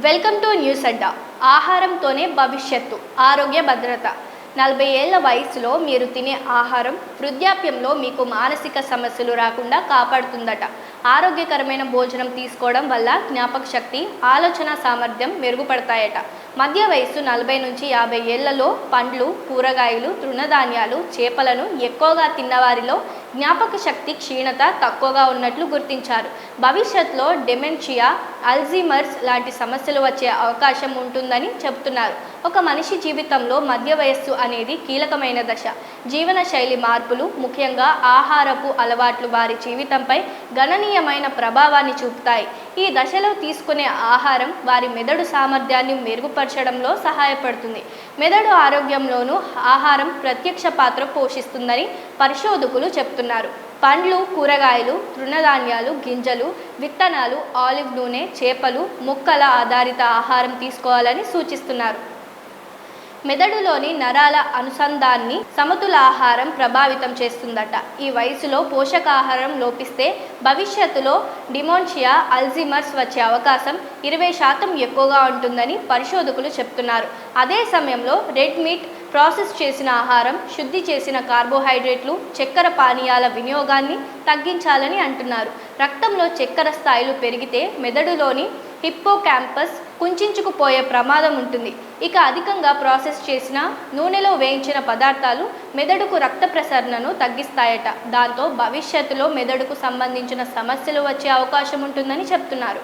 Welcome to news అడ్డా. ఆహారంతోనే భవిష్యత్తు, ఆరోగ్య భద్రత. 40 ఏళ్ల వయసులో మీరు తినే ఆహారం వృద్ధాప్యంలో మీకు మానసిక సమస్యలు రాకుండా కాపాడుతుందట. ఆరోగ్యకరమైన భోజనం తీసుకోవడం వల్ల జ్ఞాపక శక్తి, ఆలోచన సామర్థ్యం మెరుగుపడతాయట. మధ్య వయసు 40 నుంచి 50 ఏళ్లలో పండ్లు, కూరగాయలు, తృణధాన్యాలు, చేపలను ఎక్కువగా తిన్నవారిలో జ్ఞాపక శక్తి క్షీణత తక్కువగా ఉన్నట్లు గుర్తించారు. భవిష్యత్తులో డెమెన్షియా, అల్జీమర్స్ లాంటి సమస్యలు వచ్చే అవకాశం ఉంటుందని చెబుతున్నారు. ఒక మనిషి జీవితంలో మధ్య వయస్సు అనేది కీలకమైన దశ. జీవన శైలి మార్పులు, ముఖ్యంగా ఆహారపు అలవాట్లు వారి జీవితంపై గణనీయమైన ప్రభావాన్ని చూపుతాయి. ఈ దశలో తీసుకునే ఆహారం వారి మెదడు సామర్థ్యాన్ని మెరుగుపరచడంలో సహాయపడుతుంది. మెదడు ఆరోగ్యంలోనూ ఆహారం ప్రత్యక్ష పాత్ర పోషిస్తుందని పరిశోధకులు చెబుతున్నారు. పండ్లు, కూరగాయలు, తృణధాన్యాలు, గింజలు, విత్తనాలు, ఆలివ్ నూనె, చేపలు, మొక్కల ఆధారిత ఆహారం తీసుకోవాలని సూచిస్తున్నారు. మెదడులోని నరాల అనుసంధాన్ని సమతుల ఆహారం ప్రభావితం చేస్తుందట. ఈ వయసులో పోషకాహారం లోపిస్తే భవిష్యత్తులో డిమెన్షియా, అల్జీమర్స్ వచ్చే అవకాశం 20% ఎక్కువగా ఉంటుందని పరిశోధకులు చెప్తున్నారు. అదే సమయంలో రెడ్ మీట్, ప్రాసెస్ చేసిన ఆహారం, శుద్ధి చేసిన కార్బోహైడ్రేట్లు, చక్కెర పానీయాల వినియోగాన్ని తగ్గించాలని అంటున్నారు. రక్తంలో చక్కెర స్థాయిలు పెరిగితే మెదడులోని హిప్పోకాంపస్ కుంచుకుపోయే ప్రమాదం ఉంటుంది. ఇక అధికంగా ప్రాసెస్ చేసిన, నూనెలో వేయించిన పదార్థాలు మెదడుకు రక్త ప్రసరణను తగ్గిస్తాయట. దాంతో భవిష్యత్తులో మెదడుకు సంబంధించిన సమస్యలు వచ్చే అవకాశం ఉంటుందని చెప్తున్నారు.